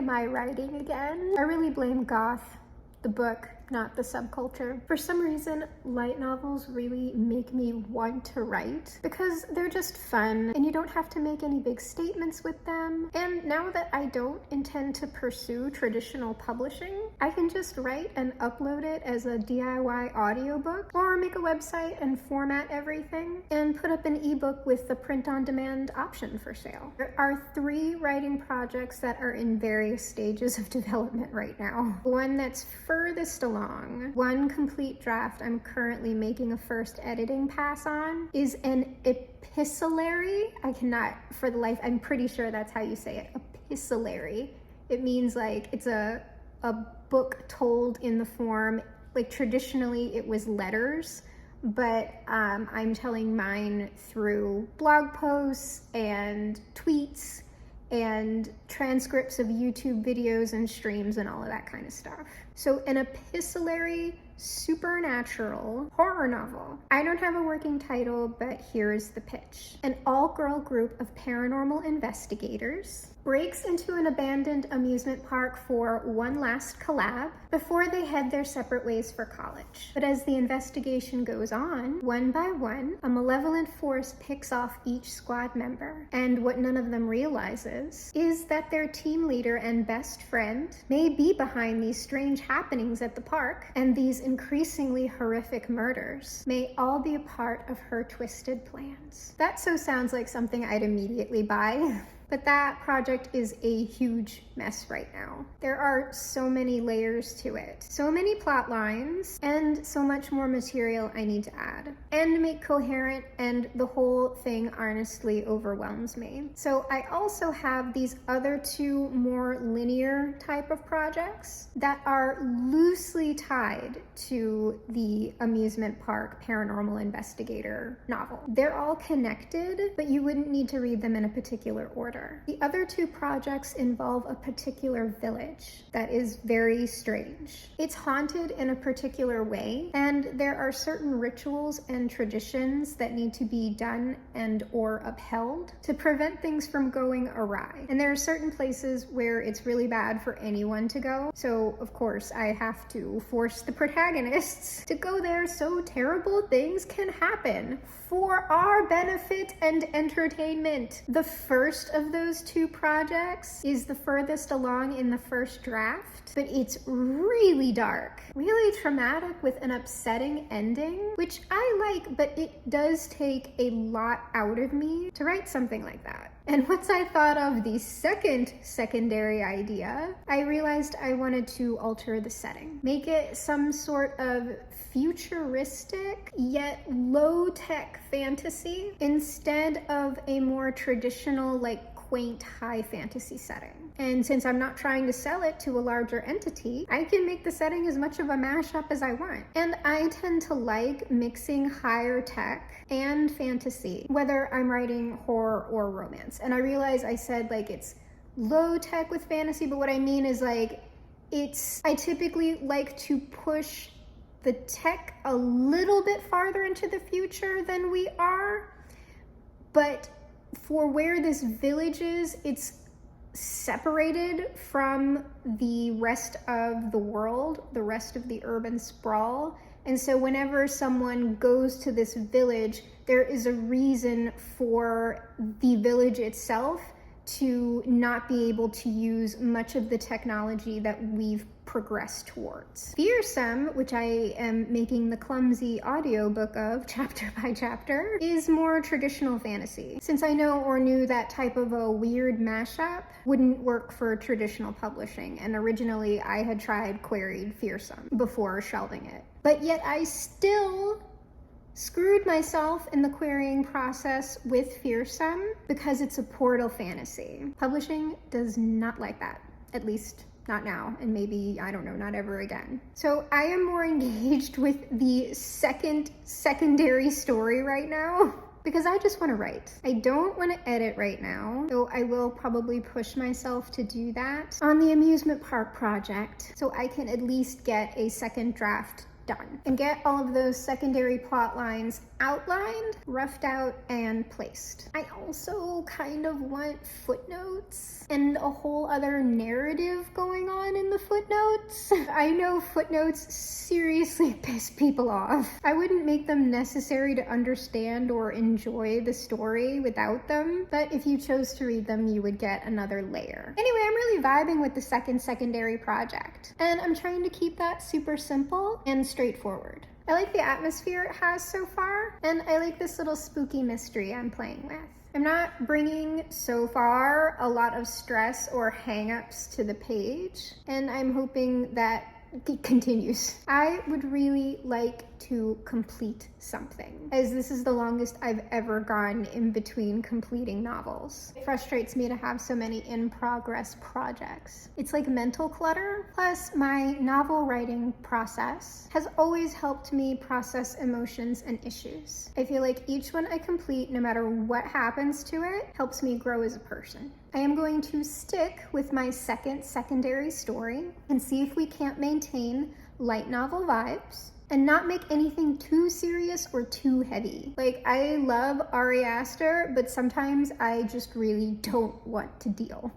am I writing again? I really blame goth, the book, not the subculture. For some reason, light novels really make me want to write because they're just fun and you don't have to make any big statements with them. And now that I don't intend to pursue traditional publishing, I can just write and upload it as a DIY audiobook or make a website and format everything and put up an ebook with the print-on-demand option for sale. There are 3 writing projects that are in various stages of development right now. One that's furthest along, one complete draft I'm currently making a first editing pass on, is an epistolary. I cannot for the life, I'm pretty sure that's how you say it, epistolary. It means like it's a book told in the form, like traditionally it was letters, but I'm telling mine through blog posts and tweets and transcripts of YouTube videos and streams and all of that kind of stuff. So an epistolary supernatural horror novel. I don't have a working title, but here's the pitch. An all-girl group of paranormal investigators breaks into an abandoned amusement park for one last collab before they head their separate ways for college. But as the investigation goes on, one by one, a malevolent force picks off each squad member. And what none of them realizes is that their team leader and best friend may be behind these strange happenings at the park, and these increasingly horrific murders may all be a part of her twisted plans. That so sounds like something I'd immediately buy. But that project is a huge mess right now. There are so many layers to it, so many plot lines, and so much more material I need to add and make coherent, and the whole thing honestly overwhelms me. So I also have these other 2 more linear type of projects that are loosely tied to the amusement park paranormal investigator novel. They're all connected, but you wouldn't need to read them in a particular order. The other 2 projects involve a particular village that is very strange. It's haunted in a particular way, and there are certain rituals and traditions that need to be done and or upheld to prevent things from going awry. And there are certain places where it's really bad for anyone to go. So of course I have to force the protagonists to go there so terrible things can happen for our benefit and entertainment. The first of those 2 projects is the furthest along in the first draft, but it's really dark, really traumatic with an upsetting ending, which I like, but it does take a lot out of me to write something like that. And once I thought of the second secondary idea, I realized I wanted to alter the setting. Make it some sort of futuristic yet low-tech fantasy instead of a more traditional, like quaint high fantasy setting. And since I'm not trying to sell it to a larger entity, I can make the setting as much of a mashup as I want. And I tend to like mixing higher tech and fantasy, whether I'm writing horror or romance. And I realize I said like it's low tech with fantasy, but what I mean is like I typically like to push the tech a little bit farther into the future than we are, but for where this village is, it's separated from the rest of the world, the rest of the urban sprawl. And so whenever someone goes to this village, there is a reason for the village itself to not be able to use much of the technology that we've progressed towards. Fearsome, which I am making the clumsy audiobook of chapter by chapter, is more traditional fantasy. Since I know or knew that type of a weird mashup wouldn't work for traditional publishing, and originally I had tried queried Fearsome before shelving it. But yet I still screwed myself in the querying process with Fearsome because it's a portal fantasy. Publishing does not like that, at least not now, and maybe, I don't know, not ever again. So I am more engaged with the secondary story right now because I just want to write. I don't want to edit right now, though I will probably push myself to do that on the amusement park project so I can at least get a second draft done and get all of those secondary plot lines outlined, roughed out, and placed. I also kind of want footnotes and a whole other narrative going on in the footnotes. I know footnotes seriously piss people off. I wouldn't make them necessary to understand or enjoy the story without them, but if you chose to read them, you would get another layer. Anyway, I'm really vibing with the second secondary project, and I'm trying to keep that super simple and straightforward. I like the atmosphere it has so far, and I like this little spooky mystery I'm playing with. I'm not bringing, so far, a lot of stress or hang-ups to the page, and I'm hoping that it continues. I would really like to complete something, as this is the longest I've ever gone in between completing novels. It frustrates me to have so many in-progress projects. It's like mental clutter. Plus, my novel writing process has always helped me process emotions and issues. I feel like each one I complete, no matter what happens to it, helps me grow as a person. I am going to stick with my second secondary story and see if we can't maintain light novel vibes and not make anything too serious or too heavy. Like, I love Ari Aster, but sometimes I just really don't want to deal.